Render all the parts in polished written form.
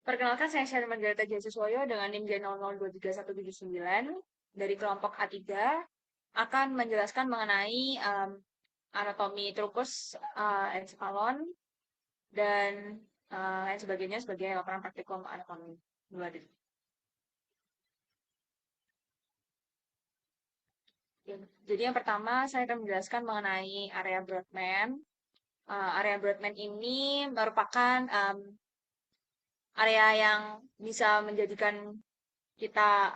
Perkenalkan, saya Sherman Margareta Jasiswoyo dengan NIM J00237179 dari kelompok A3 akan menjelaskan mengenai anatomi trukus encephalon dan lain sebagainya sebagai laporan praktikum anatomi. Jadi yang pertama saya akan menjelaskan mengenai area Brodmann. Area Brodmann ini merupakan area yang bisa menjadikan kita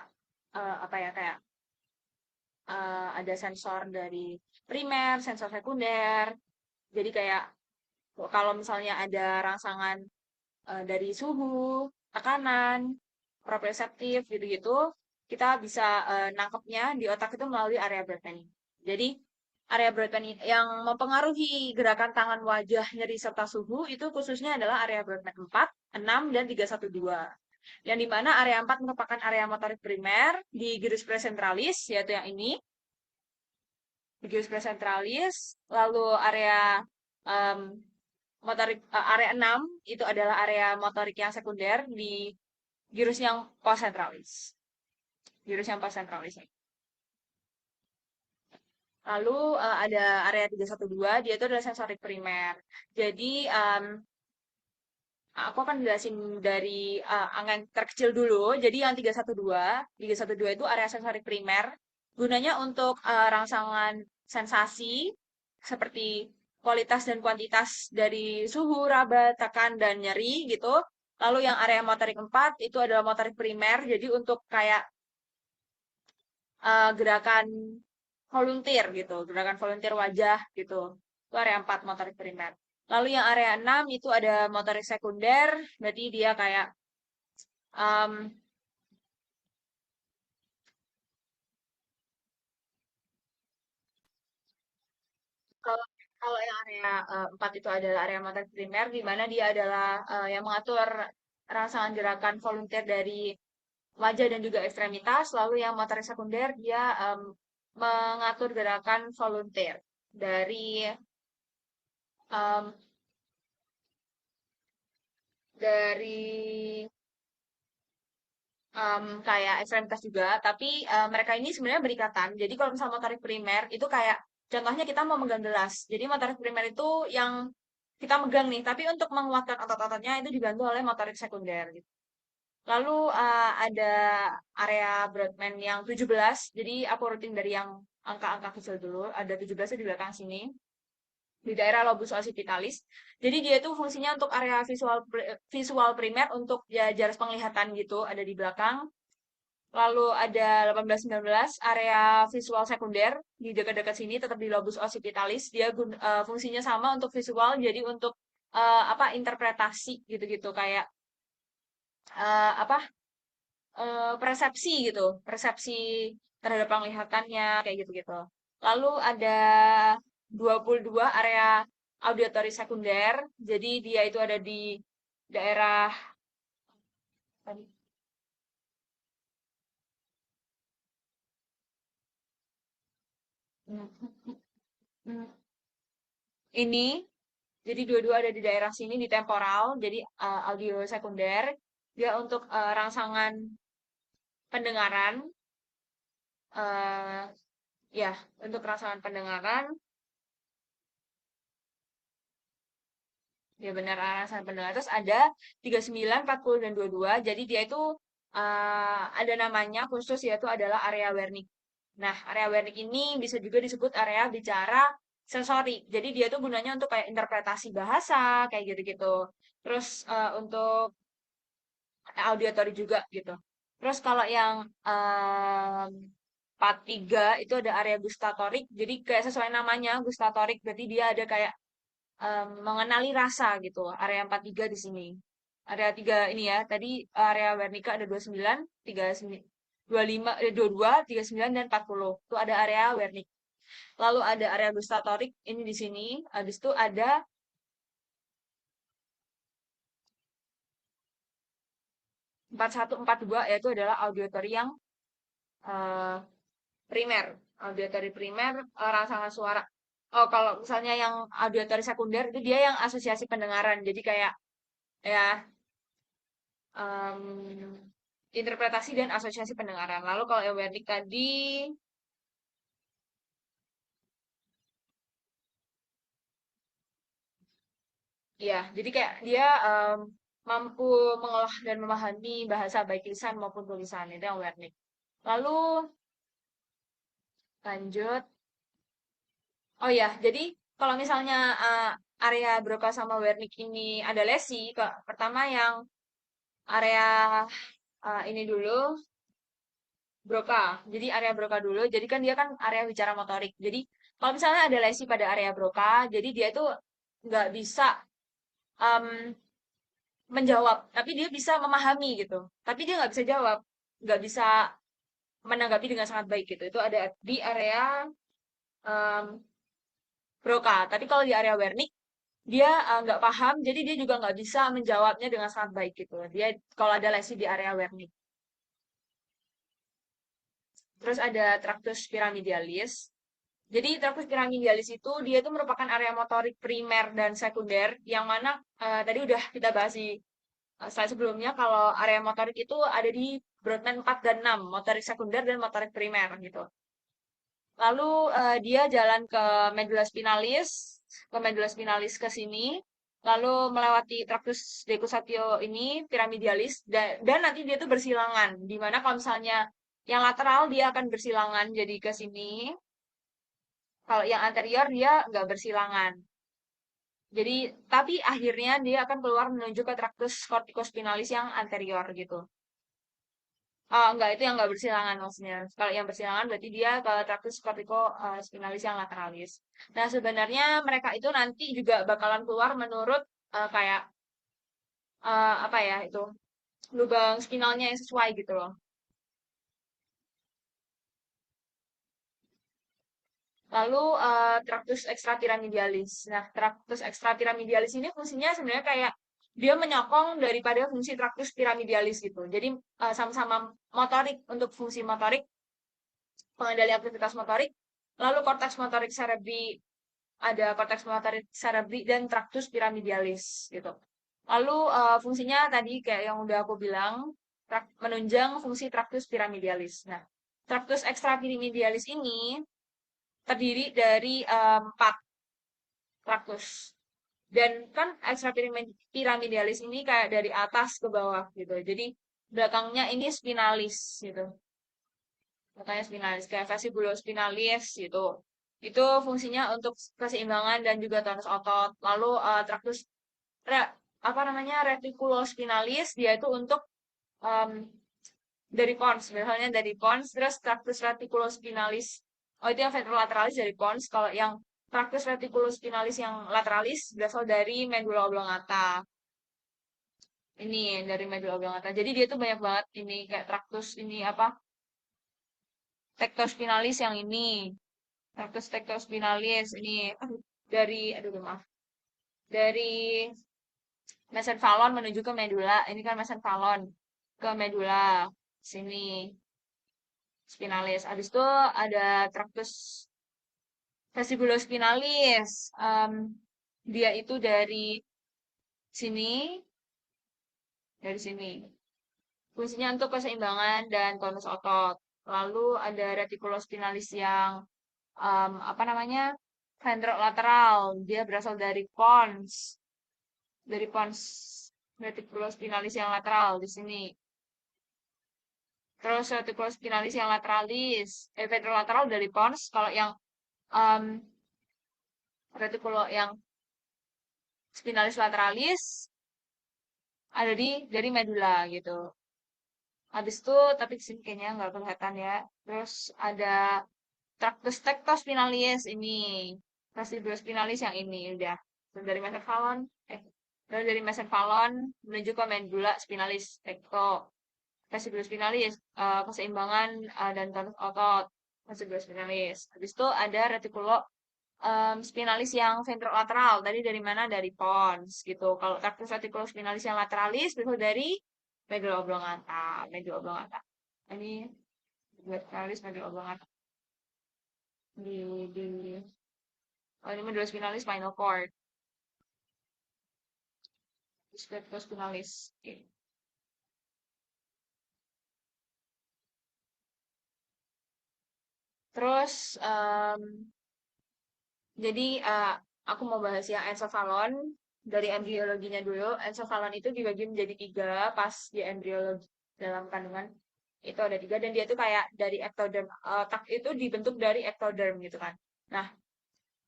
apa ya kayak ada sensor dari primer, sensor sekunder. Jadi kayak kalau misalnya ada rangsangan dari suhu, tekanan, proprioseptif gitu-gitu, kita bisa nangkepnya di otak itu melalui area Brodmann ini. Jadi area Brodmann yang mempengaruhi gerakan tangan, wajah, nyeri serta suhu itu khususnya adalah area Brodmann 4, 6, dan 312. Yang dimana area 4 merupakan area motorik primer di gyrus presentralis, yaitu yang ini, gyrus presentralis, lalu area um, motorik area 6 itu adalah area motorik yang sekunder di gyrus yang postsentralis. Gyrus yang postsentralis. Lalu ada area 312, dia itu adalah sensorik primer. Jadi aku akan jelasin dari angka yang terkecil dulu. Jadi yang 312 itu area sensorik primer. Gunanya untuk rangsangan sensasi seperti kualitas dan kuantitas dari suhu, raba, tekan, dan nyeri gitu. Lalu yang area motorik 4 itu adalah motorik primer. Jadi untuk kayak gerakan volunteer gitu, gerakan volunteer wajah gitu. Itu area 4 motorik primer. Lalu yang area 6 itu ada motorik sekunder, berarti dia kayak um, kalau kalau yang area 4 itu adalah area motorik primer, di mana dia adalah yang mengatur rangsangan gerakan volunteer dari wajah dan juga ekstremitas. Lalu yang motorik sekunder dia mengatur gerakan volunteer dari em, dari kayak ekstremitas juga, tapi mereka ini sebenarnya berikatan. Jadi kalau misalnya motorik primer itu kayak contohnya kita mau megang gelas. Jadi motorik primer itu yang kita megang nih, tapi untuk menguatkan otot-ototnya itu dibantu oleh motorik sekunder gitu. Lalu ada area Brodmann yang 17. Jadi aku rutin dari yang angka-angka kecil dulu. Ada 17 di belakang sini di daerah lobus occipitalis. Jadi dia itu fungsinya untuk area visual primer untuk ya jarak penglihatan gitu, ada di belakang. Lalu ada 18-19 area visual sekunder di dekat-dekat sini tetap di lobus occipitalis. Dia fungsinya sama untuk visual, jadi untuk apa interpretasi gitu-gitu kayak apa persepsi gitu, persepsi terhadap penglihatannya kayak gitu-gitu. Lalu ada 22 area auditory sekunder. Jadi dia itu ada di daerah tadi. Ini jadi dua-dua ada di daerah sini di temporal, jadi audio sekunder. Dia untuk rangsangan pendengaran, eh ya, untuk rangsangan pendengaran, ya benar rangsangan pendengaran. Terus ada 39, 40 dan 22. Jadi dia itu ada namanya khusus yaitu adalah area Wernicke. Nah, area Wernicke ini bisa juga disebut area bicara sensori. Jadi dia itu gunanya untuk kayak interpretasi bahasa, kayak gitu-gitu. Terus untuk auditori juga gitu. Terus kalau yang part 3 itu ada area gustatorik. Jadi kayak sesuai namanya gustatorik berarti dia ada kayak mengenali rasa gitu. Area 43 di sini. Area 3 ini ya. Tadi area Wernicke ada 29, 39, 25, 22, 39 dan 40. Itu ada area Wernicke. Lalu ada area gustatorik ini di sini. Habis itu ada 41, 42 yaitu adalah auditory yang eh, primer, auditory primer, rangsangan suara. Oh, kalau misalnya yang auditory sekunder itu dia yang asosiasi pendengaran. Jadi kayak ya em, interpretasi dan asosiasi pendengaran. Lalu kalau yang Wernicke tadi, ya, jadi kayak dia mampu mengolah dan memahami bahasa baik lisan maupun tulisan itu yang Wernicke. Lalu lanjut, oh ya, jadi kalau misalnya area Broca sama Wernicke ini ada lesi, ke pertama yang area ini dulu Broca. Jadi area Broca dulu. Jadi kan dia kan area bicara motorik. Jadi kalau misalnya ada lesi pada area Broca, jadi dia itu nggak bisa em, menjawab, tapi dia bisa memahami gitu. Tapi dia nggak bisa jawab, nggak bisa menanggapi dengan sangat baik gitu. Itu ada di area em, Broca. Tapi kalau di area Wernicke, dia nggak paham, jadi dia juga nggak bisa menjawabnya dengan sangat baik gitu. Dia kalau ada lesi di area Wernicke. Terus ada Tractus pyramidalis. Jadi traktus piramidalis itu dia itu merupakan area motorik primer dan sekunder yang mana tadi udah kita bahas di slide sebelumnya kalau area motorik itu ada di Broadman 4 dan 6, motorik sekunder dan motorik primer gitu. Lalu dia jalan ke medulla spinalis ke sini, lalu melewati traktus decussatio ini piramidalis dan nanti dia tuh bersilangan, di mana kalau misalnya yang lateral dia akan bersilangan jadi ke sini, kalau yang anterior dia nggak bersilangan. Jadi, tapi akhirnya dia akan keluar menuju ke traktus corticospinalis yang anterior gitu. Oh, enggak, itu yang enggak bersilangan maksudnya. Kalau yang bersilangan berarti dia ke traktus corticospinalis yang lateralis. Nah, sebenarnya mereka itu nanti juga bakalan keluar menurut kayak apa ya itu lubang spinalnya yang sesuai gitu loh. Lalu traktus ekstrapiramidalis. Nah, traktus ekstrapiramidalis ini fungsinya sebenarnya kayak dia menyokong daripada fungsi traktus piramidalis gitu. Jadi sama-sama motorik untuk fungsi motorik, pengendali aktivitas motorik. Lalu korteks motorik cerebri ada korteks motorik cerebri dan traktus piramidalis gitu. Lalu fungsinya tadi kayak yang udah aku bilang menunjang fungsi traktus piramidalis. Nah, traktus ekstrapiramidalis ini terdiri dari 4 traktus. Dan kan ekstrapiramidalis ini kayak dari atas ke bawah gitu. Jadi belakangnya ini spinalis gitu. Belakangnya spinalis kayak vestibulospinalis gitu. Itu fungsinya untuk keseimbangan dan juga tonus otot. Lalu traktus re, apa namanya reticulospinalis dia itu untuk em, dari pons, misalnya dari pons, terus traktus reticulospinalis. Oh, itu yang ventrolateraalis dari pons. Kalau yang traktus reticulospinalis yang lateralis berasal dari medulla oblongata. Ini dari medulla oblongata. Jadi dia tuh banyak banget ini kayak traktus ini apa? Tectospinalis yang ini. Traktus tectospinalis ini dari aduh maaf. Dari mesenfalon menuju ke medula. Ini kan mesenfalon ke medula sini spinalis. Habis itu ada traktus vestibulospinalis. Dia itu sini, dari sini. Fungsinya untuk keseimbangan dan tonus otot. Lalu ada reticulospinalis yang apa namanya ventrolateral. Dia berasal dari pons, reticulospinalis yang lateral di sini. Terus reticulospinalis yang lateralis, ventrolateral dari pons. Kalau yang um, retikulo yang spinalis lateralis ada dari medula gitu. Habis itu, tapi di sini kayaknya nggak kelihatan ya. Terus ada tractus tectospinalis ini, vestibulospinalis yang ini udah. Terus dari mesenfalon, terus dari mesenfalon menuju ke medula spinalis tecto. Vestibulospinalis, keseimbangan dan tonus otot. Vestibulospinalis. Habis itu ada retikulo spinalis yang ventrolateral tadi dari mana? Dari pons gitu. Kalau traktus reticulospinalis yang lateralis itu dari medulla oblongata, medulla oblongata. Ini spinalis medulla oblongata di oh ini medulla spinalis spinal cord, reticulospinalis. Oke. Terus jadi aku mau bahas yang ensofalon dari embriologinya dulu. Ensofalon itu dibagi menjadi tiga pas di embriologi dalam kandungan itu ada tiga dan dia tuh kayak dari ektoderm otak itu dibentuk dari ektoderm gitu kan. Nah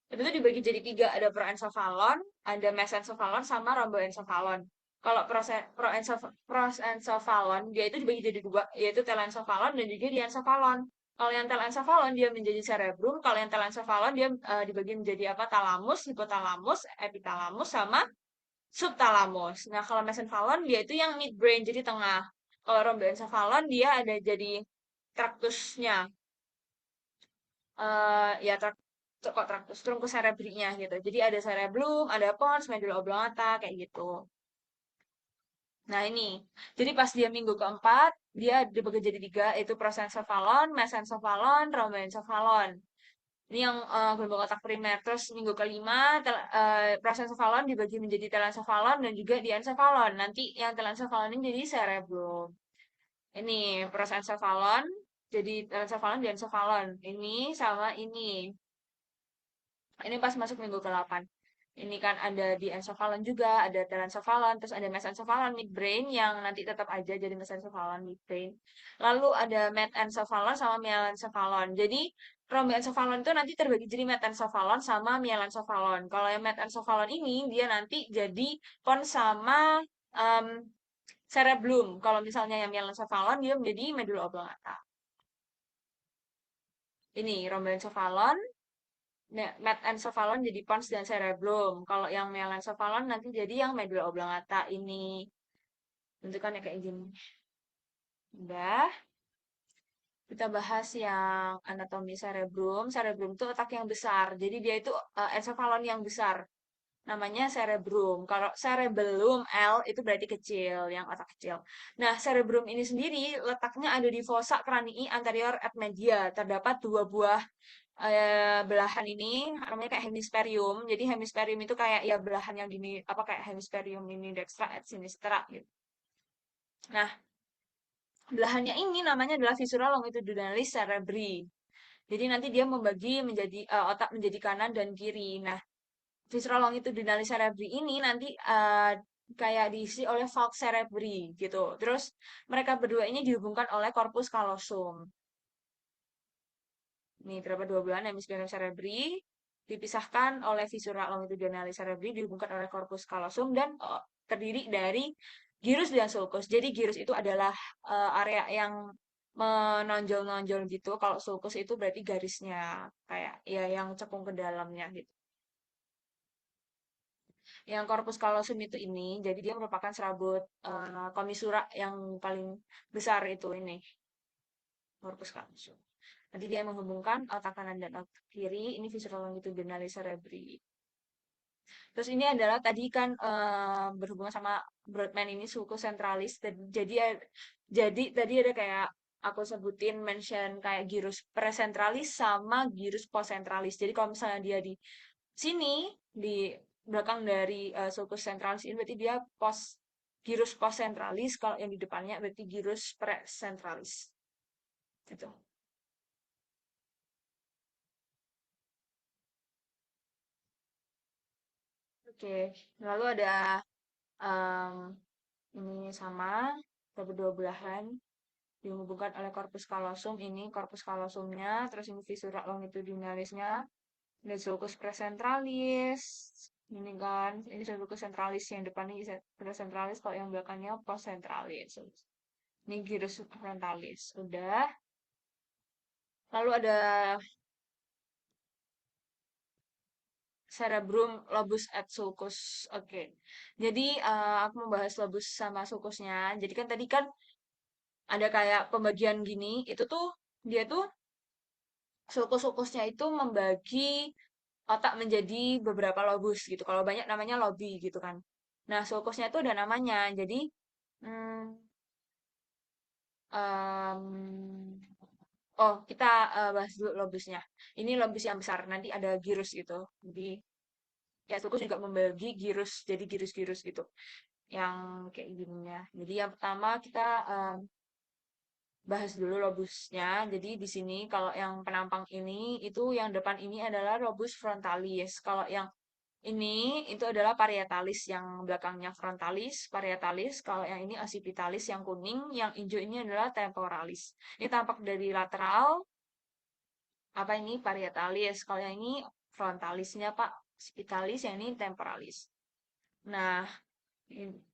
itu tuh dibagi jadi tiga, ada proensofalon, ada mesensofalon, sama romboensofalon. Kalau proensofalon, dia itu dibagi jadi dua, yaitu telensofalon dan juga diensofalon. Kalau yang telensofalon dia menjadi cerebrum, kalau yang telensofalon dia dibagi menjadi apa? Talamus, hipotalamus, epitalamus, sama subtalamus. Nah, kalau mesencephalon dia itu yang midbrain, jadi tengah. Kalau romboencephalon dia ada jadi traktusnya, ya kok traktus trunkus cerebrinya gitu. Jadi ada cerebellum, ada pons, medulla oblongata kayak gitu. Nah ini, jadi pas dia minggu keempat, dia dibagi jadi tiga, itu prosencephalon, mesencephalon, rhomboencephalon. Ini yang gelombang otak primer. Terus minggu kelima, prosencephalon dibagi menjadi telencephalon dan juga diencephalon. Nanti yang telencephalon ini jadi cerebellum. Ini prosencephalon, jadi telencephalon, diencephalon. Ini sama ini. Ini pas masuk minggu ke-8. Ini kan ada di encephalon juga, ada telencephalon, terus ada mesencephalon midbrain yang nanti tetap aja jadi mesencephalon midbrain. Lalu ada metencephalon sama mielencephalon. Jadi rhomboencephalon itu nanti terbagi jadi metencephalon sama mielencephalon. Kalau yang metencephalon ini dia nanti jadi pons sama um, cerebellum. Kalau misalnya yang mielencephalon dia menjadi medulla oblongata. Ini rhomboencephalon, metencephalon jadi pons dan cerebellum. Kalau yang melencephalon nanti jadi yang medulla oblongata ini. Bentukannya kayak gini. Udah, kita bahas yang anatomi cerebrum. Cerebrum itu otak yang besar. Jadi dia itu encephalon yang besar. Namanya cerebrum. Kalau cerebellum L itu berarti kecil, yang otak kecil. Nah, cerebrum ini sendiri letaknya ada di fossa cranii anterior et media. Terdapat dua buah belahan ini namanya kayak hemisferium. Jadi hemisferium itu kayak ya belahan yang gini apa kayak hemisferium ini dextra et sinistra gitu. Nah, belahannya ini namanya adalah viscera longitudinalis cerebri. Jadi nanti dia membagi menjadi otak menjadi kanan dan kiri. Nah, viscera longitudinalis cerebri ini nanti kayak diisi oleh falx cerebri gitu. Terus mereka berdua ini dihubungkan oleh corpus callosum. Nih, terdapat dua belahan hemisferium cerebri dipisahkan oleh viscera longitudinalis cerebri dihubungkan oleh corpus callosum dan terdiri dari gyrus dan sulcus. Jadi gyrus itu adalah area yang menonjol-nonjol gitu. Kalau sulcus itu berarti garisnya kayak ya yang cekung ke dalamnya gitu. Yang corpus callosum itu ini, jadi dia merupakan serabut komisura yang paling besar itu ini, corpus callosum. Nanti dia menghubungkan otak kanan dan otak kiri, ini visceral longitudinalis cerebri. Terus ini adalah tadi kan berhubungan sama Broadman ini suku sentralis. Jadi tadi ada kayak aku sebutin mention kayak gyrus presentralis sama gyrus postsentralis. Jadi kalau misalnya dia di sini di belakang dari sulcus centralis ini berarti dia gyrus postsentralis, kalau yang di depannya berarti gyrus presentralis. Gitu. Oke, lalu ada em, ini sama kedua belahan dihubungkan oleh corpus callosum, ini corpus callosumnya, terus ini viscera longitudinalisnya, dan sulcus presentralis, ini kan, ini sulcus centralis yang depannya presentralis, kalau yang belakangnya postsentralis. Ini gyrus frontalis, udah. Lalu ada cerebrum, lobus et sulcus. Oke. Jadi aku membahas lobus sama sulcusnya. Jadi kan tadi kan ada kayak pembagian gini, itu tuh dia tuh sulcus-sulcusnya itu membagi otak menjadi beberapa lobus gitu. Kalau banyak namanya lobi gitu kan. Nah, sulcusnya itu ada namanya. Jadi, hmm, oh kita bahas dulu lobusnya. Ini lobus yang besar. Nanti ada gyrus gitu. Jadi ya sulcus juga membagi gyrus jadi gyrus-gyrus gitu. Yang kayak gininya. Jadi yang pertama kita bahas dulu lobusnya. Jadi di sini kalau yang penampang ini itu yang depan ini adalah lobus frontalis. Kalau yang ini itu adalah parietalis, yang belakangnya frontalis, parietalis. Kalau yang ini occipitalis yang kuning, yang hijau ini adalah temporalis. Ini tampak dari lateral, apa ini parietalis. Kalau yang ini frontalisnya Pak, occipitalis, yang ini temporalis. Nah,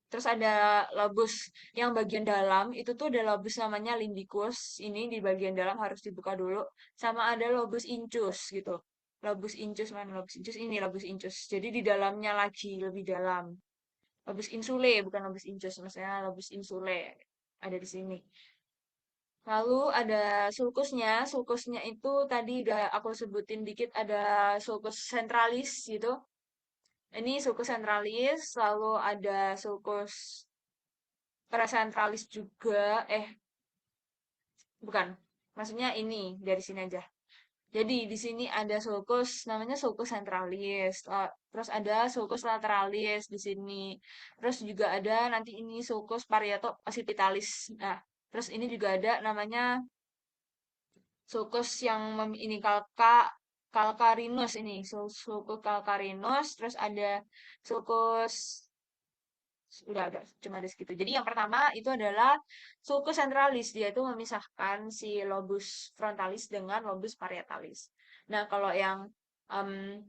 terus ada lobus yang bagian dalam itu tuh ada lobus namanya limbicus. Ini di bagian dalam harus dibuka dulu. Sama ada lobus incus gitu. Lobus incus mana lobus incus ini lobus incus. Jadi di dalamnya lagi lebih dalam. Lobus insule bukan lobus incus, maksudnya lobus insule ada di sini. Lalu ada sulcusnya. Sulcusnya itu tadi udah aku sebutin dikit ada sulcus centralis gitu. Ini sulcus centralis, lalu ada sulcus presentralis juga. Bukan. Maksudnya ini dari sini aja. Jadi di sini ada sulcus namanya sulcus centralis. Terus ada sulcus lateralis di sini. Terus juga ada nanti ini sulcus parieto occipitalis. Nah, terus ini juga ada namanya sulcus yang ini calcarinus ini, sulcus calcarinus, terus ada sulcus udah cuma ada segitu. Jadi yang pertama itu adalah sulcus centralis, dia itu memisahkan si lobus frontalis dengan lobus parietalis. Nah, kalau yang em,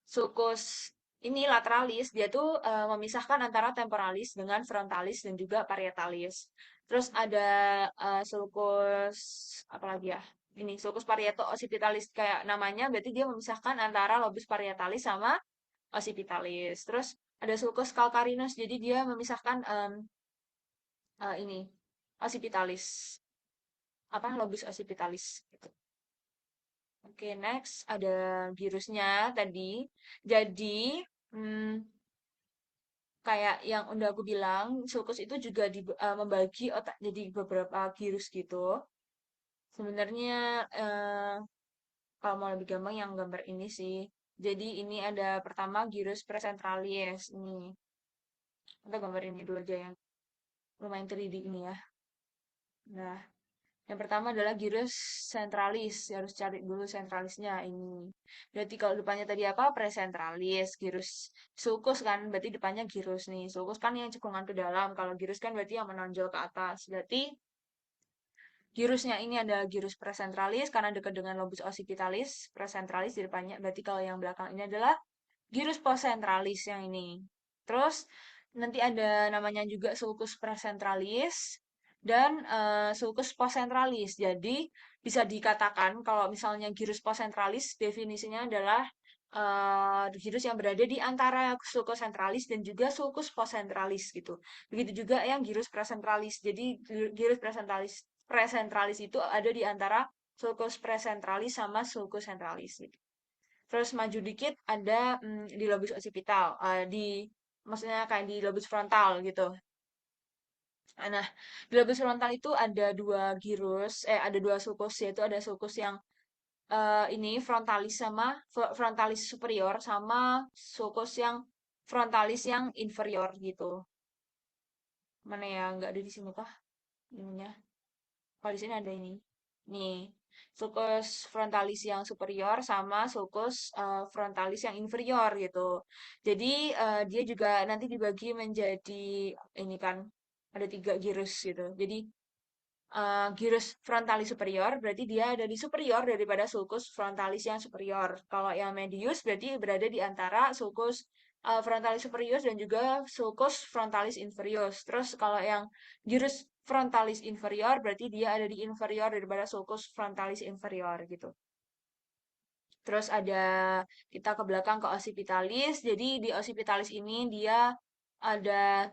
sulcus ini lateralis, dia tuh memisahkan antara temporalis dengan frontalis dan juga parietalis. Terus ada sulcus apa lagi ya? Ini sulcus parieto occipitalis kayak namanya, berarti dia memisahkan antara lobus parietalis sama occipitalis. Terus ada sulcus calcarinus, jadi dia memisahkan ini occipitalis, apa lobus occipitalis. Gitu. Oke, next ada girusnya tadi. Jadi hmm, kayak yang udah aku bilang, sulcus itu juga membagi otak jadi beberapa girus gitu. Sebenarnya kalau mau lebih gampang yang gambar ini sih. Jadi ini ada pertama gyrus presentralis ini. Kita gambar ini dulu aja yang lumayan 3D ini ya. Nah, yang pertama adalah gyrus centralis. Harus cari dulu sentralisnya ini. Berarti kalau depannya tadi apa? Presentralis. Gyrus sulcus kan, berarti depannya gyrus nih. Sulcus kan yang cekungan ke dalam. Kalau gyrus kan berarti yang menonjol ke atas. Berarti girusnya ini ada girus presentralis karena dekat dengan lobus occipitalis. Presentralis di depannya. Berarti kalau yang belakang ini adalah girus postcentralis yang ini. Terus nanti ada namanya juga sulcus presentralis dan sulcus postcentralis. Jadi bisa dikatakan kalau misalnya girus postcentralis definisinya adalah girus yang berada di antara sulcus centralis dan juga sulcus postcentralis gitu. Begitu juga yang girus presentralis. Jadi girus presentralis itu ada di antara sulcus presentralis sama sulcus centralis gitu. Terus maju dikit ada di lobus occipital, maksudnya kayak di lobus frontal gitu. Nah, di lobus frontal itu ada ada dua sulcus, yaitu ada sulcus yang ini frontalis superior sama sulcus yang frontalis yang inferior gitu. Mana ya? Nggak ada di sini kah ininya? Kalau di sini ada ini. Nih, sulcus frontalis yang superior sama sulcus frontalis yang inferior gitu. Jadi dia juga nanti dibagi menjadi ini kan ada 3 gyrus gitu. Jadi gyrus frontalis superior berarti dia ada di superior daripada sulcus frontalis yang superior. Kalau yang medius berarti berada di antara sulcus frontalis superior dan juga sulcus frontalis inferior. Terus kalau yang gyrus frontalis inferior berarti dia ada di inferior daripada sulcus frontalis inferior gitu. Terus ada kita ke belakang ke occipitalis. Jadi di occipitalis ini dia ada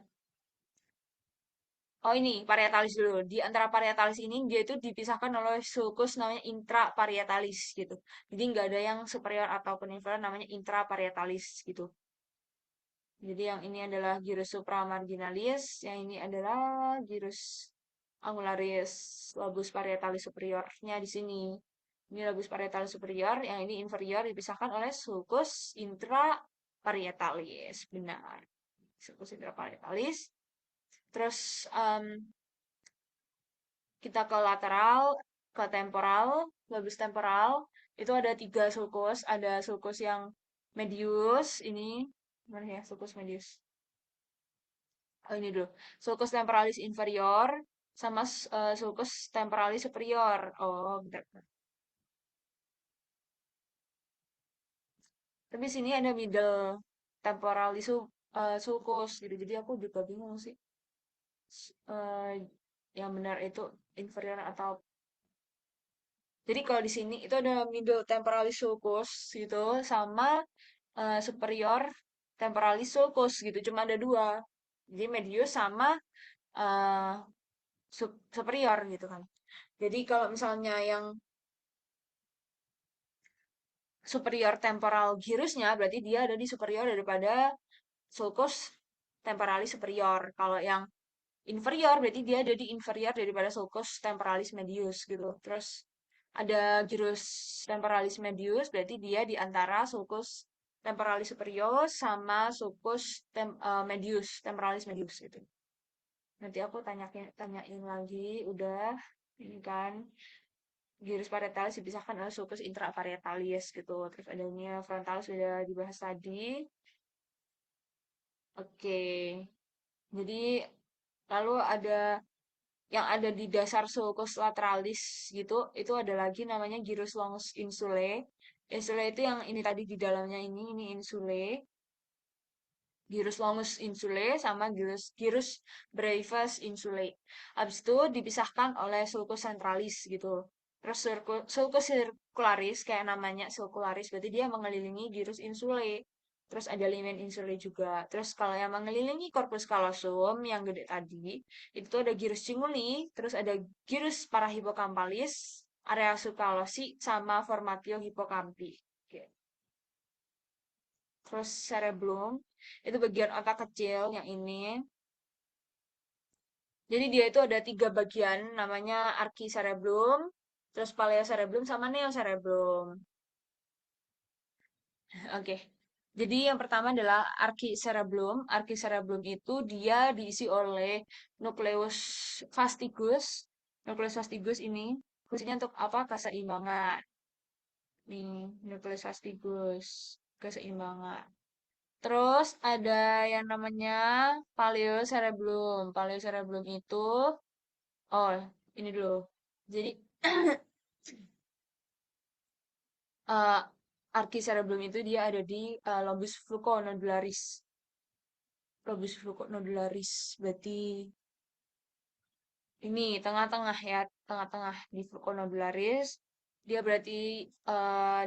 oh ini parietalis dulu. Di antara parietalis ini dia itu dipisahkan oleh sulcus namanya intraparietalis gitu. Jadi nggak ada yang superior ataupun inferior namanya intraparietalis gitu. Jadi yang ini adalah gyrus supramarginalis, yang ini adalah gyrus angularis lobus parietalis superiornya di sini. Ini lobus parietalis superior, yang ini inferior dipisahkan oleh sulcus intraparietalis. Benar. Sulcus intraparietalis. Terus kita ke lateral, ke temporal, lobus temporal, itu ada tiga sulcus, ada sulcus yang medius, ini, mana ya, sulcus medius. Oh ini dulu, sulcus temporalis inferior, sama sulcus temporalis superior. Oh, bentar. Tapi sini ada middle temporalis sulcus gitu, jadi aku juga bingung sih. eh, yang benar itu inferior atau jadi kalau di sini itu ada middle temporalis sulcus gitu sama superior temporalis sulcus gitu cuma ada dua jadi medius sama eh, superior gitu kan jadi kalau misalnya yang superior temporal gyrusnya berarti dia ada di superior daripada sulcus temporalis superior kalau yang inferior berarti dia ada di inferior daripada sulcus temporalis medius gitu. Terus ada gyrus temporalis medius berarti dia di antara sulcus temporalis superior sama sulcus medius temporalis medius gitu. Nanti aku tanyain lagi udah ini kan gyrus parietalis dipisahkan oleh sulcus intraparietalis gitu. Terus adanya frontalis sudah dibahas tadi. Oke. Jadi lalu ada yang ada di dasar sulcus lateralis gitu, itu ada lagi namanya gyrus longus insulae. Insulae itu yang ini tadi di dalamnya ini insulae. Gyrus longus insulae sama gyrus brevis insulae. Habis itu dipisahkan oleh sulcus centralis gitu. Terus sulcus circularis kayak namanya circularis berarti dia mengelilingi gyrus insulae. Terus ada limen insulae juga. Terus kalau yang mengelilingi corpus callosum yang gede tadi, itu ada gyrus cinguli, terus ada gyrus parahipokampalis, area subkalosi, sama formatio hippocampli. Oke. Terus cerebellum, itu bagian otak kecil yang ini. Jadi dia itu ada tiga bagian, namanya archicerebellum, terus paleocerebellum, sama neocerebellum. Oke. Jadi yang pertama adalah archicerebellum. Archicerebellum itu dia diisi oleh nucleus vasticus. Nucleus vasticus ini fungsinya untuk apa? Keseimbangan. Nih, nucleus vasticus, keseimbangan. Terus ada yang namanya paleocerebellum. Paleocerebellum itu, oh ini dulu. Jadi eh archicerebellum itu dia ada di lobus fluconodularis. Lobus fluconodularis berarti ini tengah-tengah ya, tengah-tengah di fluconodularis. Dia berarti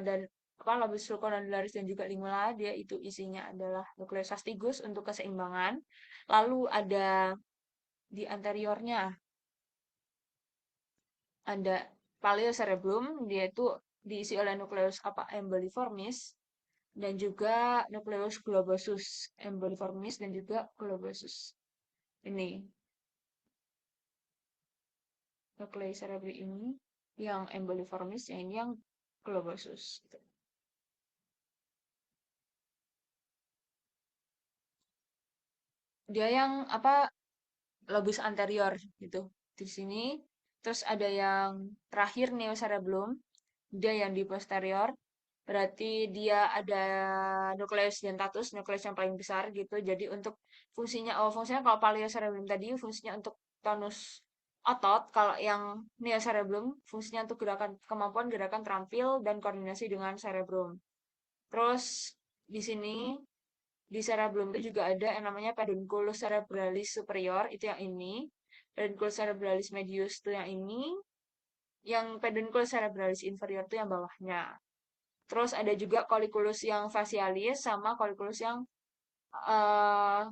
dan apa lobus fluconodularis dan juga lingula dia itu isinya adalah nucleus vasticus untuk keseimbangan. Lalu ada di anteriornya ada paleocerebellum, dia itu diisi oleh nukleus apa emboliformis dan juga nukleus globosus, emboliformis dan juga globosus. Ini nuklei cerebri ini yang emboliformis, yang ini yang globosus. Gitu. Dia yang apa lobus anterior gitu di sini. Terus ada yang terakhir neocerebellum, dia yang di posterior. Berarti dia ada nukleus dentatus, nukleus yang paling besar gitu. Jadi untuk fungsinya kalau paleocerebellum tadi fungsinya untuk tonus otot, kalau yang neocerebellum fungsinya untuk kemampuan gerakan terampil dan koordinasi dengan cerebrum. Terus di sini di cerebellum itu juga ada yang namanya pedunculus cerebralis superior, itu yang ini. Pedunculus cerebralis medius itu yang ini. Yang pedunculus cerebralis inferior itu yang bawahnya. Terus ada juga colliculus yang facialis sama colliculus yang eh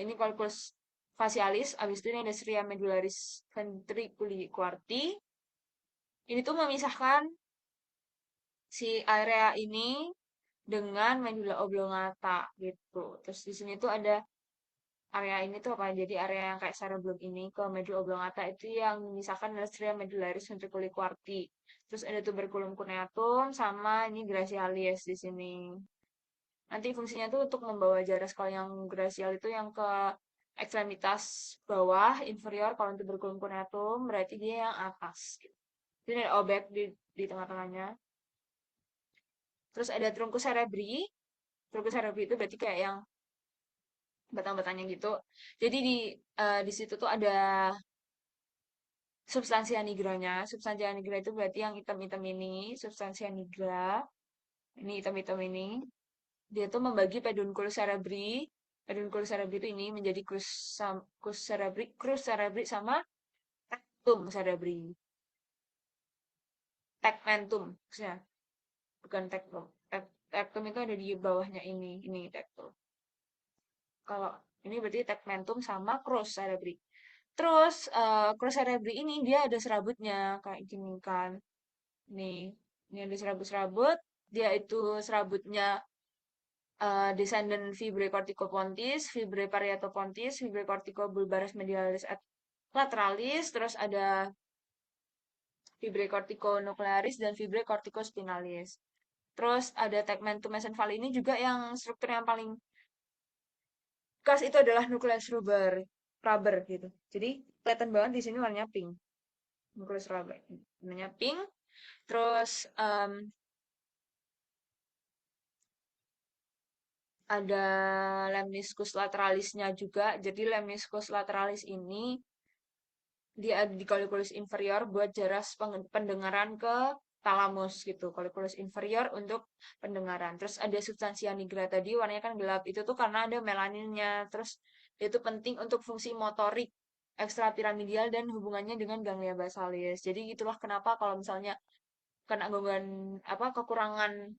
ini colliculus facialis. Abis itu ini ada stria medullaris ventriculi quarti. Ini tuh memisahkan si area ini dengan medulla oblongata gitu. Terus di sini tuh ada area ini tuh apa? Jadi area yang kayak cerebellum ini ke medulla oblongata itu yang memisahkan adalah stria medullaris ventriculi quarti. Terus ada tuberculum cuneatum sama ini gracialis di sini. Nanti fungsinya tuh untuk membawa jaras kalau yang grasial itu yang ke ekstremitas bawah inferior kalau untuk tuberculum corneatum berarti dia yang atas gitu. Jadi ada obek di tengah-tengahnya. Terus ada truncus cerebri. Truncus cerebri itu berarti kayak yang batang-batangnya gitu. Jadi di situ tuh ada substansia nigranya. Substansia nigra itu berarti yang hitam-hitam ini, substansia nigra. Ini hitam-hitam ini. Dia tuh membagi pedunculus cerebri. Pedunculus cerebri itu ini menjadi crus cerebri sama tectum cerebri. Tegmentum maksudnya, bukan tectum. Tectum itu ada di bawahnya ini tectum. Kalau ini berarti tegmentum sama crus cerebri. Terus crus cerebri ini dia ada serabutnya kayak gini kan. Nih, ini ada serabut-serabut. Dia itu serabutnya descendant Fibrae corticopontis, Fibrae parietopontis, Fibrae corticobulbaris medialis et lateralis, terus ada Fibrae corticonuclearis dan Fibrae corticospinalis. Terus ada tegmentum mesencephaly ini juga yang struktur yang paling khas itu adalah nukleus rubber gitu. Jadi kelihatan banget di sini warnanya pink. Nukleus rubber. Warnanya pink. Terus ada lemniscus lateralisnya juga. Jadi lemniscus lateralis ini dia ada di colliculus inferior buat jaras pendengaran ke talamus gitu. Colliculus inferior untuk pendengaran. Terus ada substansia nigra tadi warnanya kan gelap. Itu tuh karena ada melaninnya. Terus itu penting untuk fungsi motorik ekstrapiramidal dan hubungannya dengan ganglia basalis. Jadi itulah kenapa kalau misalnya kena gangguan apa kekurangan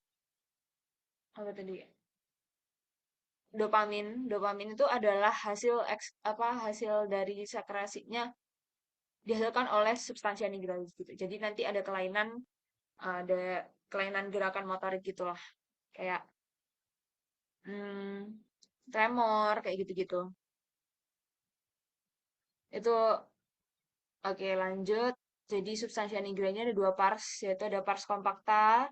apa tadi dopamin. Dopamin itu adalah hasil dari sekresinya dihasilkan oleh substansia nigra gitu. Jadi nanti ada kelainan gerakan motorik gitulah. Kayak hmm, tremor kayak gitu-gitu. Itu oke lanjut. Jadi substansia nigranya ada dua pars, yaitu ada pars compacta,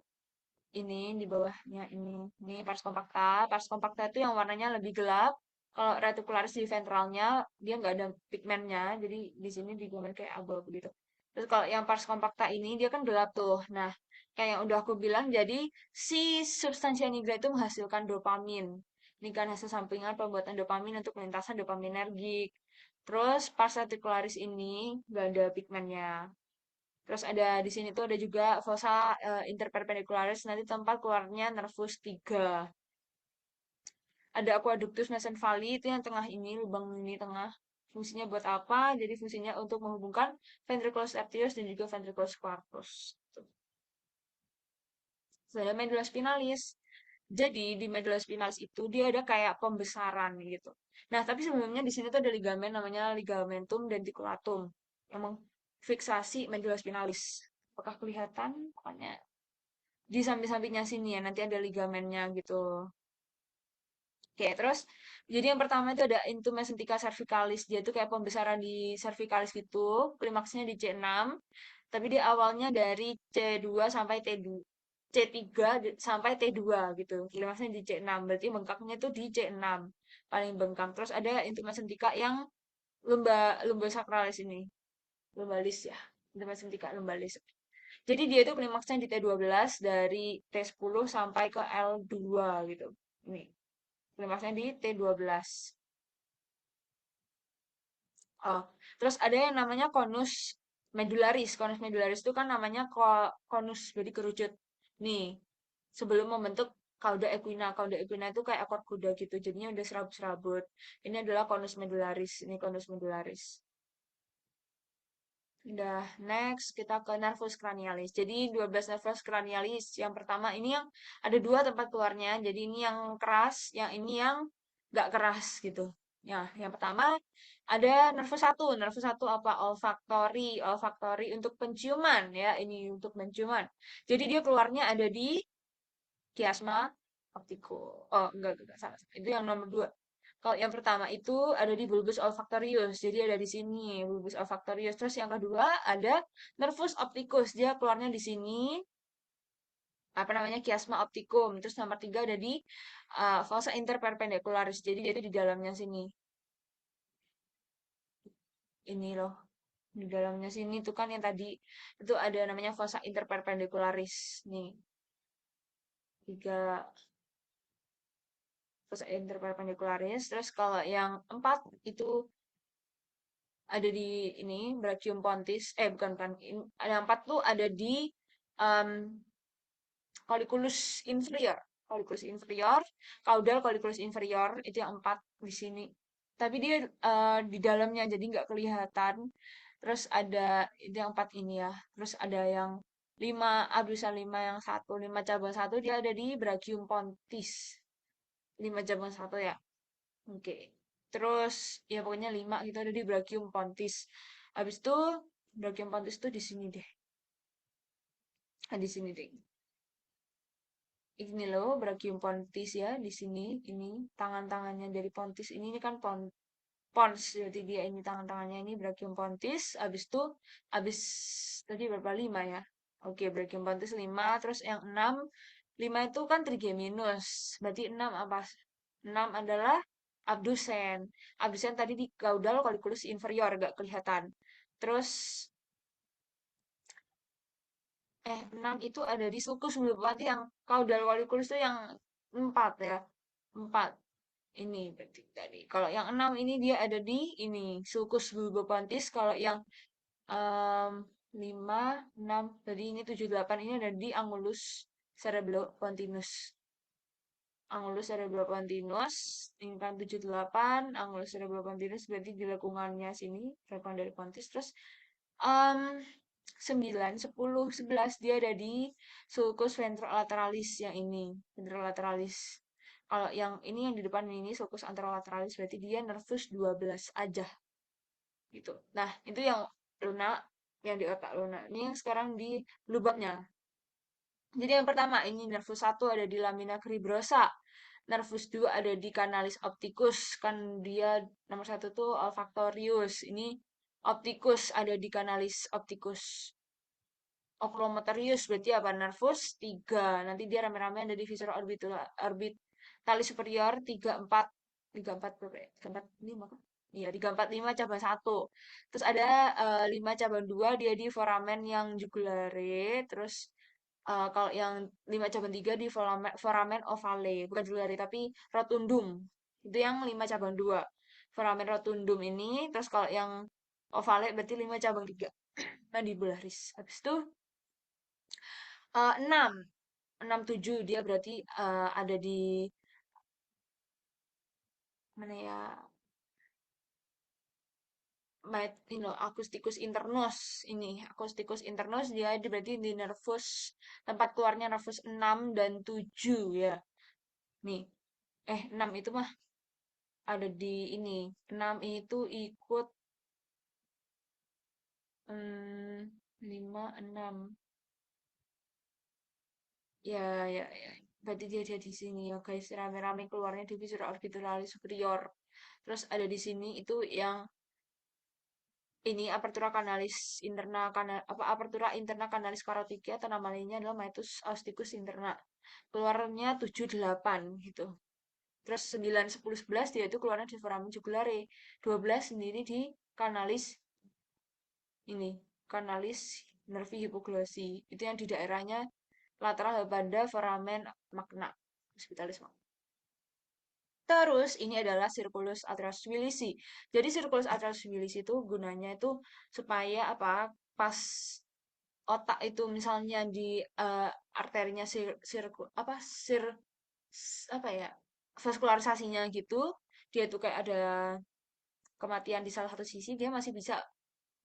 ini di bawahnya ini pars compacta. Pars compacta itu yang warnanya lebih gelap. Kalau reticularis di ventralnya dia nggak ada pigmennya, jadi di sini digambar kayak abu-abu gitu. Terus kalau yang pars compacta ini dia kan gelap tuh. Nah, kayak yang udah aku bilang, jadi si substansia nigra itu menghasilkan dopamin. Ini kan hasil sampingan pembuatan dopamin untuk lintasan dopaminergik. Terus pars reticularis ini nggak ada pigmennya. Terus ada di sini tuh ada juga fossa interperpendicularis nanti tempat keluarnya nervus 3. Ada aqueductus mesencephaly itu yang tengah ini, lubang ini tengah. Fungsinya buat apa? Jadi fungsinya untuk menghubungkan ventriculus arterius dan juga ventriculus quartus. Tuh. Terus ada medulla spinalis. Jadi di medulla spinalis itu dia ada kayak pembesaran gitu. Nah, tapi sebelumnya di sini tuh ada ligamen namanya ligamentum denticulatum yang mengfiksasi medulla spinalis. Apakah kelihatan? Pokoknya di samping-sampingnya sini ya, nanti ada ligamennya gitu. Oke, terus jadi yang pertama itu ada intumesentika cervicalis. Dia tuh kayak pembesaran di cervicalis gitu. Klimaksnya di C6. Tapi dia awalnya dari C2 sampai T2. C3 sampai T2 gitu. Klimaksnya di C6. Berarti bengkaknya tuh di C6. Paling bengkak. Terus ada intumesentika yang lumbosakralis ini. Lumbalis ya. Intumesentika lumbalis. Jadi dia itu klimaksnya di T12 dari T10 sampai ke L2 gitu. Ini klimaksnya di T12. Oh, terus ada yang namanya konus medularis. Konus medularis itu kan namanya konus, jadi kerucut. Nih, sebelum membentuk cauda equina. Cauda equina itu kayak ekor kuda gitu, jadinya udah serabut-serabut. Ini adalah konus medularis. Ini konus medularis. Udah, next kita ke nervus cranialis. Jadi 12 nervus cranialis. Yang pertama ini yang ada dua tempat keluarnya. Jadi ini yang keras, yang ini yang nggak keras gitu. Ya, yang pertama ada nervus satu. Nervus satu apa? Olfaktori. Olfaktori untuk penciuman ya. Ini untuk penciuman. Jadi dia keluarnya ada di kiasma optico. Oh, enggak, salah. Itu yang nomor dua. Kalau yang pertama itu ada di bulbus olfactorius, jadi ada di sini bulbus olfactorius. Terus yang kedua ada nervus opticus, dia keluarnya di sini, apa namanya kiasma opticum. Terus nomor tiga ada di fossa interperpendicularis, jadi dia itu di dalamnya sini. ini loh. Di dalamnya sini tuh kan yang tadi itu ada namanya fossa interperpendicularis nih. Tiga fossa interperpendicularis. Terus kalau yang empat itu ada di ini brachium pontis. Bukan. Ada empat tuh ada di um, colliculus inferior. Colliculus inferior, caudal colliculus inferior itu yang empat di sini. Tapi dia di dalamnya jadi nggak kelihatan. Terus ada itu yang empat ini ya. Terus ada yang lima abdusan lima yang satu, lima cabang satu dia ada di brachium pontis. Lima cabang satu ya. Oke. Terus ya pokoknya lima gitu ada di brachium pontis. Habis itu brachium pontis tuh di sini deh. Di sini deh. Ini loh brachium pontis ya di sini. Ini tangan-tangannya dari pontis ini kan pons. Jadi dia ini tangan-tangannya ini brachium pontis. Habis itu habis tadi berapa lima ya? Oke, brachium pontis lima. Terus yang enam, lima itu kan trigeminus. Berarti enam apa? Enam adalah abdusen. Abdusen tadi di caudal colliculus inferior gak kelihatan. Terus 6 itu ada di sulcus bulbopati yang caudal colliculus itu yang 4 ya. 4 ini berarti tadi. Kalau yang 6 ini dia ada di ini sulcus bulbopontis. Kalau yang em, 5, 6, tadi ini 7 8 ini ada di angulus cerebropontinus. Angulus cerebropontinus, ini kan 78, angulus cerebropontinus berarti di lengkungannya sini, lengkungan dari pontis. Terus um, 9, 10, 11 dia ada di sulcus ventrolateralis yang ini, ventrolateralis. Kalau yang ini yang di depan ini sulcus anterolaterales berarti dia nervus 12 aja gitu. Nah, itu yang lunak, yang di otak lunak. Ini yang sekarang di lubangnya. Jadi yang pertama ini nervus 1 ada di lamina cribrosa. Nervus 2 ada di canalis opticus. Kan dia nomor satu tuh olfactorius. Ini opticus ada di canalis opticus. Oculomotorius berarti apa? Nervus 3. Nanti dia rame-rame ada di visceral orbitalis superior 34. 34 berapa ya? 34 5 kan? Iya, 345 cabang satu. Terus ada 5 cabang 2 dia di foramen yang jugulare. Terus kalau yang 5 cabang 3 di foramen ovale. Bukan jugulare tapi rotundum. Itu yang 5 cabang 2. Foramen rotundum ini. Terus kalau yang ovale berarti 5 cabang 3. Mandibularis. Habis itu 6. 6 7 dia berarti ada di mana ya? Ini loh, acousticus internus ini. Acousticus internus dia berarti di nervus tempat keluarnya nervus 6 dan 7 ya. Nih. 6 itu mah ada di ini. 6 itu ikut 5 6. Ya, ya. Berarti dia di sini ya guys. Rame-rame keluarnya di viscera orbitalaris superior. Terus ada di sini itu yang ini apertura kanalis interna apa apertura interna kanalis karotida atau nama lainnya adalah meatus austicus interna. Keluarnya 7 8 gitu. Terus 9 10 11 dia itu keluarnya di foramen jugulare. 12 sendiri di kanalis ini, kanalis nervi hipoglossi. Itu yang di daerahnya lateral pada foramen magna. Hospitalis magna. Terus ini adalah circulus atrius civilisi. Jadi circulus atrius civilisi itu gunanya itu supaya apa? Pas otak itu misalnya di arterinya apa apa ya? Vaskularisasinya gitu, dia tuh kayak ada kematian di salah satu sisi, dia masih bisa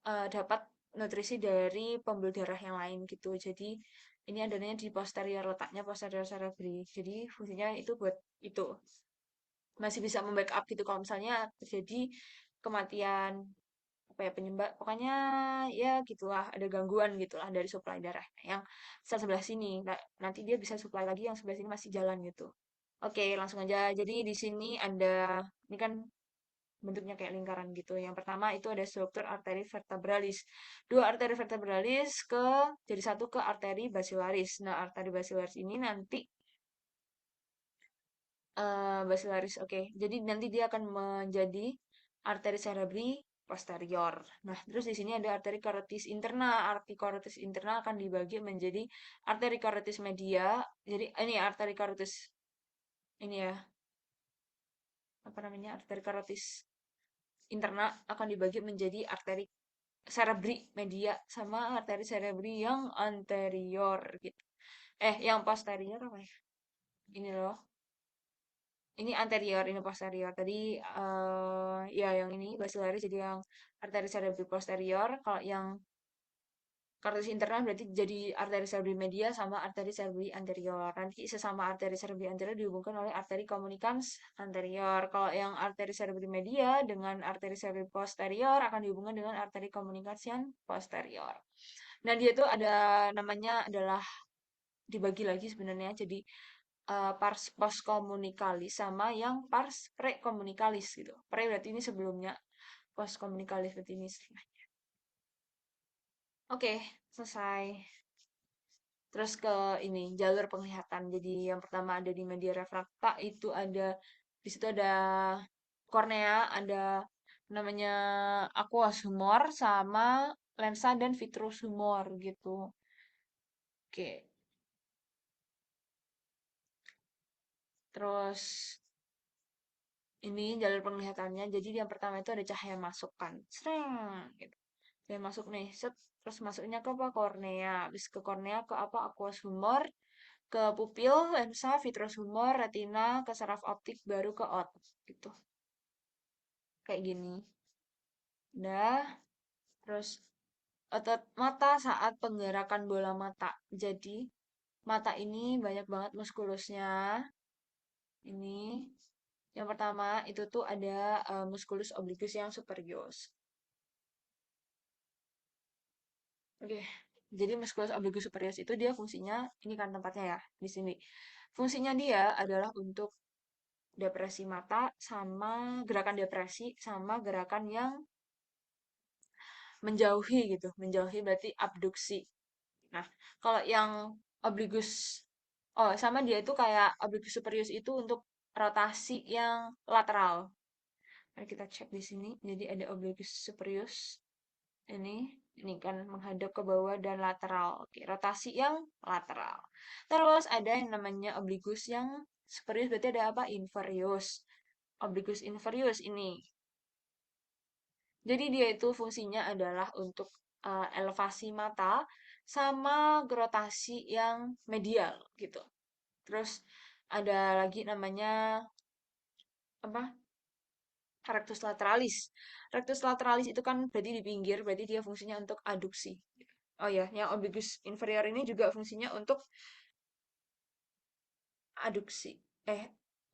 dapat nutrisi dari pembuluh darah yang lain gitu. Jadi ini adanya di posterior letaknya posterior cerebri. Jadi fungsinya itu buat itu masih bisa membackup gitu kalau misalnya terjadi kematian apa ya penyebab pokoknya ya gitulah ada gangguan gitulah dari suplai darah yang sebelah sini nah, nanti dia bisa suplai lagi yang sebelah sini masih jalan gitu. Oke, langsung aja. Jadi di sini ada ini kan bentuknya kayak lingkaran gitu. Yang pertama itu ada struktur arteri vertebralis. Dua arteri vertebralis jadi satu ke arteri basilaris. Nah, arteri basilaris ini nanti basilaris, oke. Jadi nanti dia akan menjadi arteri cerebri posterior. Nah, terus di sini ada arteri karotis interna. Arteri karotis interna akan dibagi menjadi arteri karotis media. Jadi ini arteri karotis ini ya, apa namanya? Arteri karotis interna akan dibagi menjadi arteri cerebri media sama arteri cerebri yang anterior gitu. Yang posterior apa ya? Ini loh. Ini anterior, ini posterior. Tadi ya yang ini basilaris jadi yang arteri cerebri posterior. Kalau yang kartus internal berarti jadi arteri cerebri media sama arteri cerebri anterior. Nanti sesama arteri cerebri anterior dihubungkan oleh arteri communicans anterior. Kalau yang arteri cerebri media dengan arteri cerebri posterior akan dihubungkan dengan arteri communication posterior. Nah, dia itu ada namanya adalah dibagi lagi sebenarnya jadi pars postkomunikalis sama yang pars prekomunikalis gitu. Pre berarti ini sebelumnya, postkomunikalis berarti ini setelahnya. Oke, selesai. Terus ke ini jalur penglihatan. Jadi yang pertama ada di media refrakta itu ada di situ ada kornea, ada namanya aqueous humor sama lensa dan vitreous humor gitu. Oke. Terus ini jalur penglihatannya. Jadi yang pertama itu ada cahaya masuk kan. Sreng gitu. Cahaya masuk nih. Set. Terus masuknya ke apa? Kornea. Habis ke kornea ke apa? Aqueous humor. Ke pupil, lensa, vitreous humor, retina, ke saraf optik, baru ke otak gitu. Kayak gini. Udah. Terus otot mata saat penggerakan bola mata. Jadi mata ini banyak banget muskulusnya. Ini yang pertama itu tuh ada musculus obliquus yang superius. Oke. Jadi musculus obliquus superius itu dia fungsinya ini kan tempatnya ya di sini. Fungsinya dia adalah untuk depresi mata sama gerakan depresi sama gerakan yang menjauhi gitu. Menjauhi berarti abduksi. Nah, kalau yang obligus, oh sama dia itu kayak obligus superius itu untuk rotasi yang lateral. Mari kita cek di sini. Jadi ada obligus superius ini kan menghadap ke bawah dan lateral. Oke, rotasi yang lateral. Terus ada yang namanya obligus yang superius berarti ada apa? Inferius. Obligus inferius ini. Jadi dia itu fungsinya adalah untuk elevasi mata sama rotasi yang medial gitu. Terus ada lagi namanya apa? Rectus lateralis. Rectus lateralis itu kan berarti di pinggir, berarti dia fungsinya untuk aduksi. Oh ya, yang obligus inferior ini juga fungsinya untuk aduksi.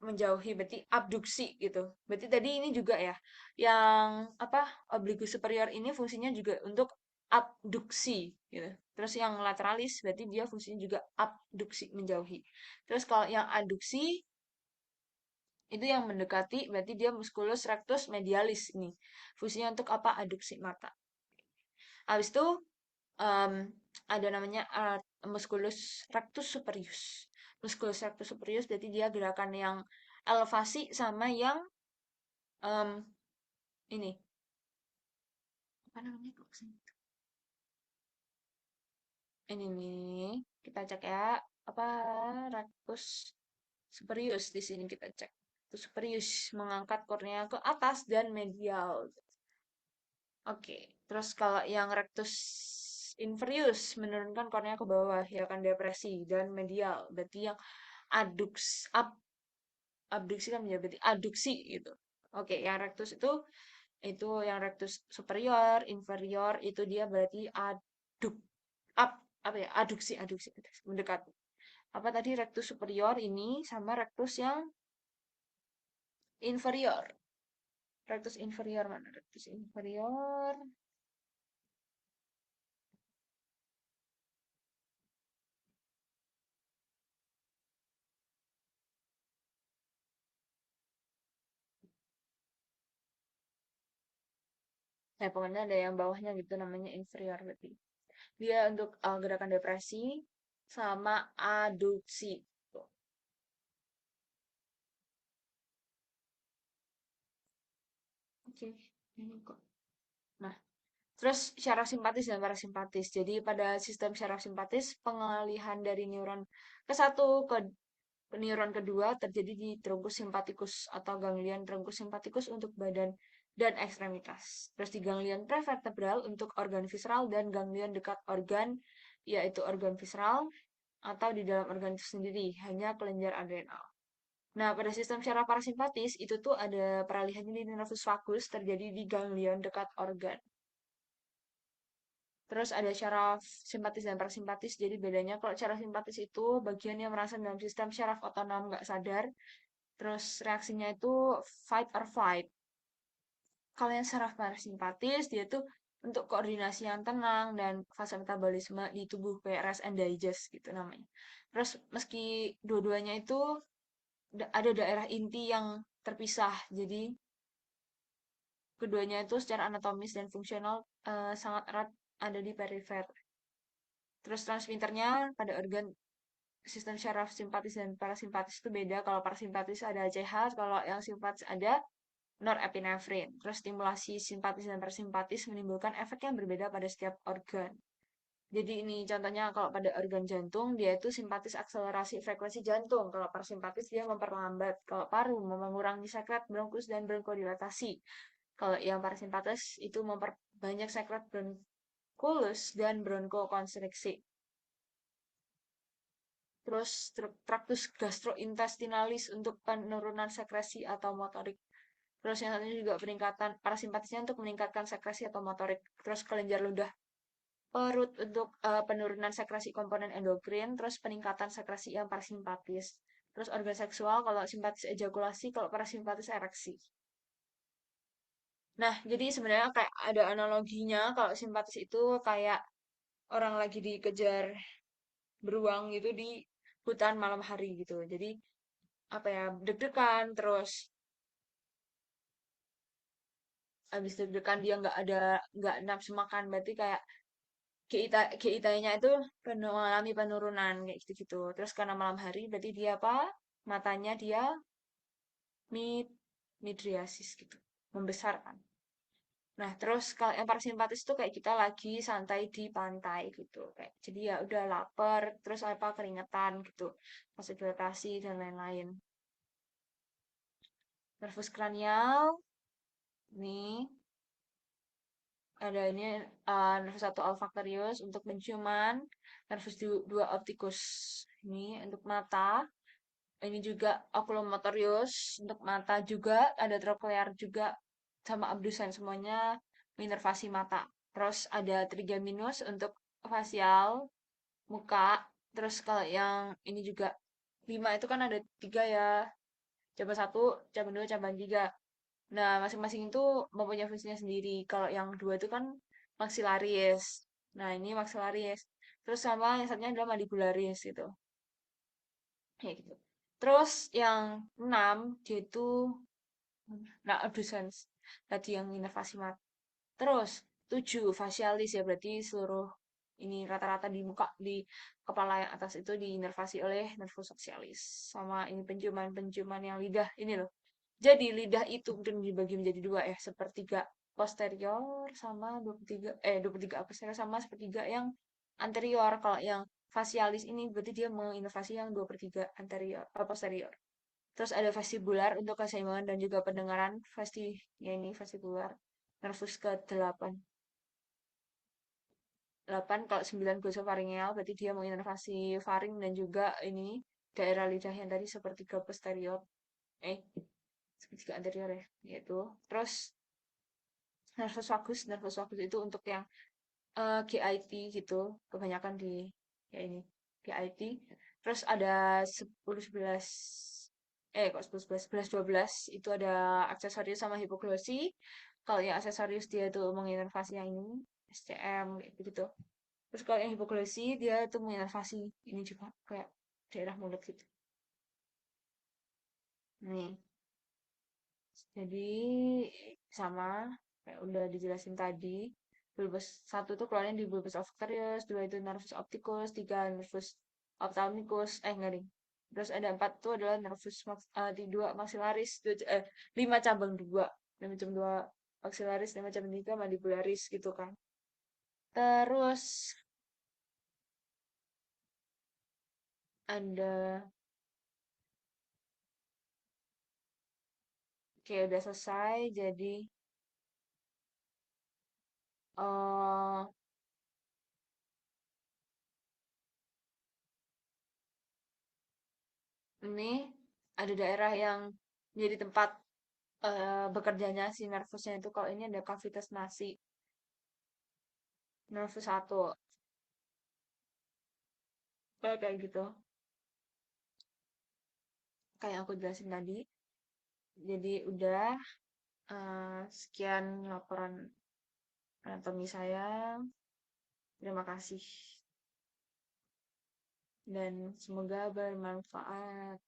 Menjauhi berarti abduksi gitu. Berarti tadi ini juga ya, yang apa obligus superior ini fungsinya juga untuk abduksi gitu. Terus yang lateralis berarti dia fungsinya juga abduksi menjauhi. Terus kalau yang aduksi itu yang mendekati berarti dia musculus rectus medialis ini. Fungsinya untuk apa? Aduksi mata. Habis itu em, ada namanya musculus rectus superius. Musculus rectus superius jadi dia gerakan yang elevasi sama yang em, ini apa namanya kok kesini? Ini nih kita cek ya apa rectus superius di sini kita cek. Rectus superius mengangkat kornea ke atas dan medial. Oke, terus kalau yang rectus inferius menurunkan kornea ke bawah ya kan depresi dan medial berarti yang abduksi kan menjadi berarti aduksi gitu. Oke, yang rectus itu yang rectus superior, inferior itu dia berarti aduk up apa ya? Aduksi mendekat. Apa tadi rectus superior ini sama rectus yang inferior. Rectus inferior mana? Rectus inferior. Pokoknya ada yang bawahnya gitu namanya inferior berarti. Dia untuk gerakan depresi sama aduksi. Tuh. Oke, ini kok. Nah, terus syaraf simpatis dan parasimpatis. Jadi pada sistem syaraf simpatis, pengalihan dari neuron ke satu ke neuron kedua terjadi di trunkus simpatikus atau ganglion trunkus simpatikus untuk badan dan ekstremitas. Terus di ganglion prevertebral untuk organ visceral dan ganglion dekat organ, yaitu organ visceral atau di dalam organ itu sendiri, hanya kelenjar adrenal. Nah, pada sistem syaraf parasimpatis itu tuh ada peralihannya di nervus vagus terjadi di ganglion dekat organ. Terus ada syaraf simpatis dan parasimpatis. Jadi bedanya kalau syaraf simpatis itu bagian yang merasa dalam sistem syaraf otonom nggak sadar. Terus reaksinya itu fight or flight. Kalau yang syaraf parasimpatis dia tuh untuk koordinasi yang tenang dan fase metabolisme di tubuh kayak rest and digest gitu namanya. Terus meski dua-duanya itu ada daerah inti yang terpisah. Jadi keduanya itu secara anatomis dan fungsional sangat erat ada di perifer. Terus transmitternya pada organ sistem syaraf simpatis dan parasimpatis itu beda. Kalau parasimpatis ada ACH, kalau yang simpatis ada norepinefrin. Terus stimulasi simpatis dan parasimpatis menimbulkan efek yang berbeda pada setiap organ. Jadi ini contohnya kalau pada organ jantung dia itu simpatis akselerasi frekuensi jantung. Kalau parasimpatis dia memperlambat. Kalau paru mengurangi sekret bronkus dan bronkodilatasi. Kalau yang parasimpatis itu memperbanyak sekret bronkulus dan bronkokonstriksi. Terus traktus gastrointestinalis untuk penurunan sekresi atau motorik. Terus yang satunya juga peningkatan parasimpatisnya untuk meningkatkan sekresi atau motorik. Terus kelenjar ludah perut untuk penurunan sekresi komponen endokrin. Terus peningkatan sekresi yang parasimpatis. Terus organ seksual kalau simpatis ejakulasi, kalau parasimpatis ereksi. Nah, jadi sebenarnya kayak ada analoginya kalau simpatis itu kayak orang lagi dikejar beruang gitu di hutan malam hari gitu. Jadi apa ya deg-degan terus habis deg-degan dia nggak nafsu makan berarti kayak GI-nya itu mengalami penurunan kayak gitu-gitu terus karena malam hari berarti dia apa matanya dia mid midriasis gitu membesar kan. Nah terus kalau yang parasimpatis tuh kayak kita lagi santai di pantai gitu kayak jadi ya udah lapar terus apa keringetan gitu masih hidratasi dan lain-lain. Nervus kranial nih ada ini nervus satu olfaktorius untuk penciuman, nervus dua optikus ini untuk mata, ini juga oculomotorius untuk mata juga, ada troklear juga sama abdusen semuanya menginervasi mata. Terus ada trigeminus untuk facial muka. Terus kalau yang ini juga 5 itu kan ada 3 ya, cabang satu, cabang dua, cabang tiga. Nah, masing-masing itu mempunyai fungsinya sendiri. Kalau yang dua itu kan maxillaris. Nah, ini maxillaris. Terus sama yang satunya adalah mandibularis gitu. Kayak gitu. Terus yang enam, dia itu nah abducens. Tadi yang inervasi mata. Terus tujuh, facialis ya berarti seluruh ini rata-rata di muka di kepala yang atas itu diinervasi oleh nervus facialis. Sama ini penciuman-penciuman yang lidah ini loh. Jadi lidah itu kemudian dibagi menjadi dua ya, sepertiga posterior sama 23 23 posterior sama sepertiga yang anterior. Kalau yang facialis ini berarti dia menginovasi yang 2/3 anterior posterior. Terus ada vestibular untuk keseimbangan dan juga pendengaran ya ini vestibular. Nervus ke 8. 8 kalau 9 glosofaringeal berarti dia menginervasi faring dan juga ini daerah lidah yang tadi sepertiga posterior. Eh, sepertiga anterior ya, yaitu. Terus nervus vagus itu untuk yang GIT gitu, kebanyakan di ya ini GIT. Terus ada 10 11 kok 10 11 11 12 itu ada aksesorius sama hipoglosi. Kalau yang aksesorius dia tuh menginervasi yang ini SCM kayak gitu. Terus kalau yang hipoglosi dia tuh menginervasi ini juga kayak daerah mulut gitu. Nih, jadi sama kayak udah dijelasin tadi. Bulbus satu tuh keluarnya di bulbus olfactorius, dua itu nervus opticus, tiga nervus ophthalmicus, enggak ding. Terus ada empat tuh adalah nervus di dua maxillaris, lima cabang dua, lima cabang dua maxillaris dan macam juga mandibularis gitu kan. Terus ada kayak udah selesai jadi eh ini ada daerah yang menjadi tempat bekerjanya si nervusnya itu kalau ini ada cavitas nasi nervus satu kayak gitu kayak aku jelasin tadi jadi udah sekian laporan anatomi saya terima kasih dan semoga bermanfaat.